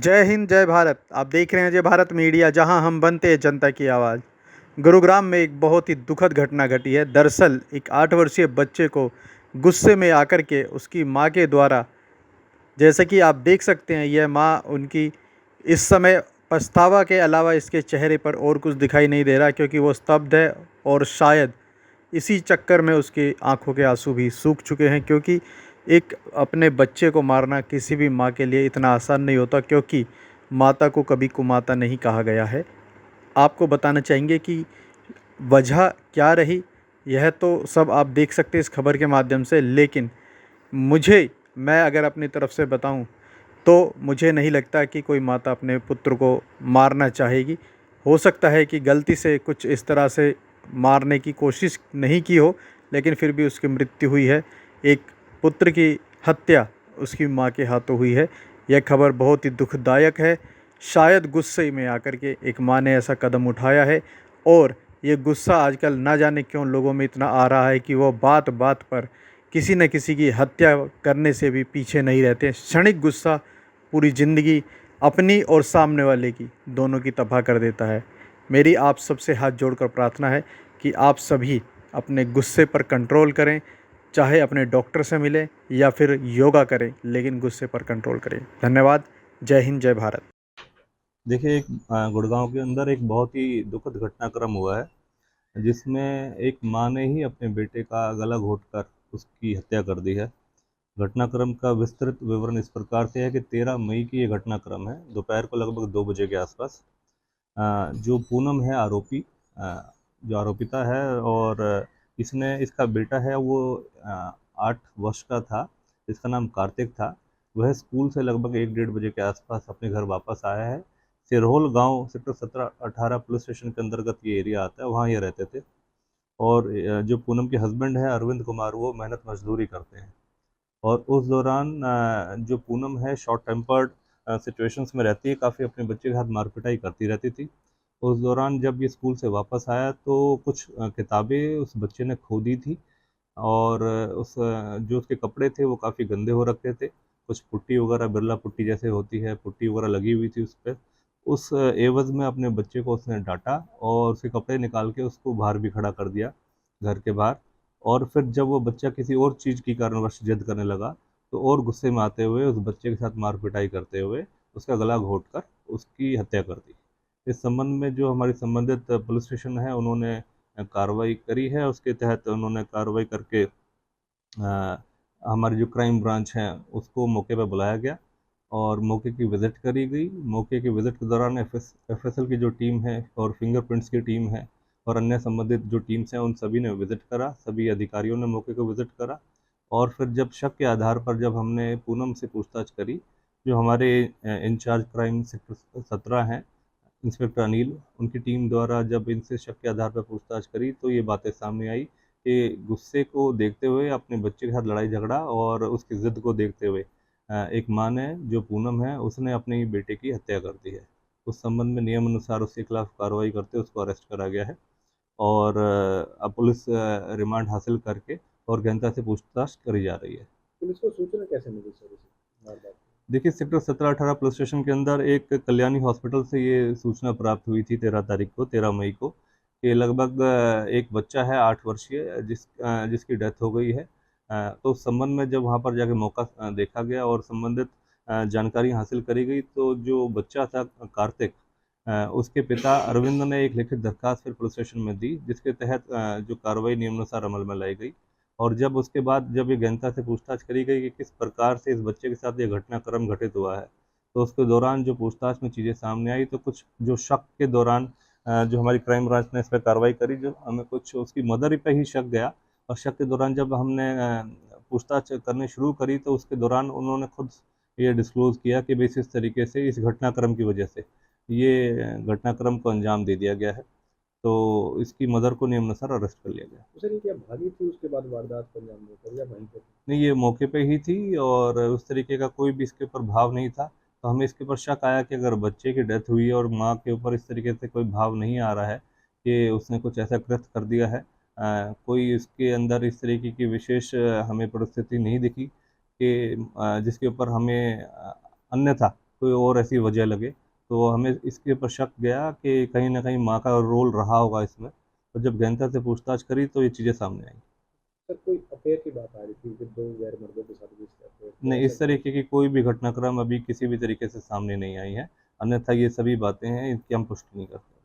जय हिंद जय भारत। आप देख रहे हैं जय भारत मीडिया, जहां हम बनते हैं जनता की आवाज़। गुरुग्राम में एक बहुत ही दुखद घटना घटी है। दरअसल एक 8 वर्षीय बच्चे को गुस्से में आकर के उसकी मां के द्वारा, जैसे कि आप देख सकते हैं, यह मां उनकी इस समय पछतावा के अलावा इसके चेहरे पर और कुछ दिखाई नहीं दे रहा, क्योंकि वो स्तब्ध है। और शायद इसी चक्कर में उसकी आंखों के आंसू भी सूख चुके हैं, क्योंकि एक अपने बच्चे को मारना किसी भी माँ के लिए इतना आसान नहीं होता, क्योंकि माता को कभी कुमाता नहीं कहा गया है। आपको बताना चाहेंगे कि वजह क्या रही, यह तो सब आप देख सकते हैं इस खबर के माध्यम से। लेकिन मैं अगर अपनी तरफ से बताऊं, तो मुझे नहीं लगता कि कोई माता अपने पुत्र को मारना चाहेगी। हो सकता है कि गलती से कुछ इस तरह से मारने की कोशिश नहीं की हो, लेकिन फिर भी उसकी मृत्यु हुई है। एक पुत्र की हत्या उसकी माँ के हाथों हुई है। यह खबर बहुत ही दुखदायक है। शायद गुस्से में आकर के एक माँ ने ऐसा कदम उठाया है, और ये गुस्सा आजकल ना जाने क्यों लोगों में इतना आ रहा है कि वो बात बात पर किसी न किसी की हत्या करने से भी पीछे नहीं रहते। क्षणिक गुस्सा पूरी ज़िंदगी अपनी और सामने वाले की, दोनों की तबाह कर देता है। मेरी आप सबसे हाथ जोड़कर प्रार्थना है कि आप सभी अपने गुस्से पर कंट्रोल करें, चाहे अपने डॉक्टर से मिलें या फिर योगा करें, लेकिन गुस्से पर कंट्रोल करें। धन्यवाद। जय हिंद जय भारत। देखिए, एक गुड़गांव के अंदर एक बहुत ही दुखद घटनाक्रम हुआ है, जिसमें एक माँ ने ही अपने बेटे का गला घोंटकर उसकी हत्या कर दी है। घटनाक्रम का विस्तृत विवरण इस प्रकार से है कि 13 मई की ये घटनाक्रम है, दोपहर को लगभग 2 बजे के आसपास। जो पूनम है आरोपी, जो आरोपिता है, और इसने इसका बेटा है वो 8 वर्ष का था, जिसका नाम कार्तिक था। वह स्कूल से लगभग 1 डेढ़ बजे के आसपास अपने घर वापस आया है। सिरहोल गांव सेक्टर 17-18 पुलिस स्टेशन के अंतर्गत ये एरिया आता है, वहाँ ये रहते थे। और जो पूनम के हस्बैंड है अरविंद कुमार, वो मेहनत मजदूरी करते हैं। और उस दौरान जो पूनम है शॉर्ट टेम्पर्ड सिचुएशंस में रहती है, काफ़ी अपने बच्चे के साथ मारपिटाई करती रहती थी। उस दौरान जब ये स्कूल से वापस आया तो कुछ किताबें उस बच्चे ने खो दी थी। और जो उसके कपड़े थे वो काफ़ी गंदे हो रखे थे। कुछ पुट्टी वगैरह, बिरला पुट्टी जैसे होती है, पुट्टी वगैरह लगी हुई थी उस पे। उस एवज़ में अपने बच्चे को उसने डाँटा और उसके कपड़े निकाल के उसको बाहर भी खड़ा कर दिया, घर के बाहर। और फिर जब वो बच्चा किसी और चीज़ की कारणवश जिद करने लगा, तो और गुस्से में आते हुए उस बच्चे के साथ मार-पिटाई करते हुए उसका गला घोंटकर उसकी हत्या कर दी। इस संबंध में जो हमारी संबंधित पुलिस स्टेशन है, उन्होंने कार्रवाई करी है। उसके तहत उन्होंने कार्रवाई करके हमारी जो क्राइम ब्रांच है उसको मौके पे बुलाया गया और मौके की विज़िट करी गई। मौके की विज़िट के दौरान एफएसएल की जो टीम है और फिंगरप्रिंट्स की टीम है और अन्य संबंधित जो टीम्स हैं, उन सभी ने विज़िट करा, सभी अधिकारियों ने मौके को विज़िट करा। और फिर जब शक के आधार पर जब हमने पूनम से पूछताछ करी, जो हमारे इंचार्ज क्राइम सेक्टर 17 हैं, इंस्पेक्टर अनिल, उनकी टीम द्वारा जब इनसे शक के आधार पर पूछताछ करी, तो ये बातें सामने आई कि गुस्से को देखते हुए, अपने बच्चे के साथ लड़ाई झगड़ा और उसकी ज़िद को देखते हुए एक माँ ने, जो पूनम है, उसने अपने ही बेटे की हत्या कर दी है। उस संबंध में नियम अनुसार उसके खिलाफ कार्रवाई करते उसको अरेस्ट करा गया है। और अब पुलिस रिमांड हासिल करके और गहनता से पूछताछ करी जा रही है। पुलिस को सूचना कैसे मिली सर इस वारदात की? देखिए, सेक्टर 17-18 पुलिस स्टेशन के अंदर एक कल्याणी हॉस्पिटल से ये सूचना प्राप्त हुई थी 13 तारीख को, 13 मई को, कि लगभग एक बच्चा है 8 वर्षीय जिसकी डेथ हो गई है। तो उस संबंध में जब वहाँ पर जाके मौका देखा गया और संबंधित जानकारी हासिल करी गई, तो जो बच्चा था कार्तिक, उसके पिता अरविंद ने एक लिखित दरखास्त फिर पुलिस स्टेशन में दी, जिसके तहत जो कार्रवाई नियमानुसार अमल में लाई गई। और जब उसके बाद जब ये गहनता से पूछताछ करी गई कि किस प्रकार से इस बच्चे के साथ ये घटनाक्रम घटित हुआ है, तो उसके दौरान जो पूछताछ में चीज़ें सामने आई, तो कुछ जो शक के दौरान जो हमारी क्राइम ब्रांच ने इस पे कार्रवाई करी, जो हमें कुछ उसकी मदर पे ही शक गया। और शक के दौरान जब हमने पूछताछ करनी शुरू करी, तो उसके दौरान उन्होंने खुद ये डिस्क्लोज़ किया कि भई इस तरीके से इस घटनाक्रम की वजह से ये घटनाक्रम को अंजाम दे दिया गया है। तो इसकी मदर को नियमानुसार अरेस्ट कर लिया गया। तो सर ये क्या भागी थी उसके बाद वारदात को अंजाम देकर या वहीं पे थी? नहीं, ये मौके पे ही थी और उस तरीके का कोई भी इसके ऊपर भाव नहीं था। तो हमें इसके ऊपर शक आया कि अगर बच्चे की डेथ हुई है और माँ के ऊपर इस तरीके से कोई भाव नहीं आ रहा है कि उसने कुछ ऐसा कृत्य कर दिया है, कोई इसके अंदर इस तरीके की विशेष हमें परिस्थिति नहीं दिखी कि जिसके ऊपर हमें अन्यथा कोई और ऐसी वजह लगे, तो हमें इसके ऊपर शक गया कि कहीं ना कहीं माँ का रोल रहा होगा इसमें। तो जब गहनता से पूछताछ करी तो ये चीज़ें सामने आई। सर कोई अफेयर की बात आ रही थी कि दो गैर मर्दों के साथ भी इसका अफेयर, तो नहीं, ऐसा इस क्या? तरीके की कोई भी घटनाक्रम अभी किसी भी तरीके से सामने नहीं आई है। अन्यथा ये सभी बातें हैं, इनकी हम पुष्टि नहीं करते।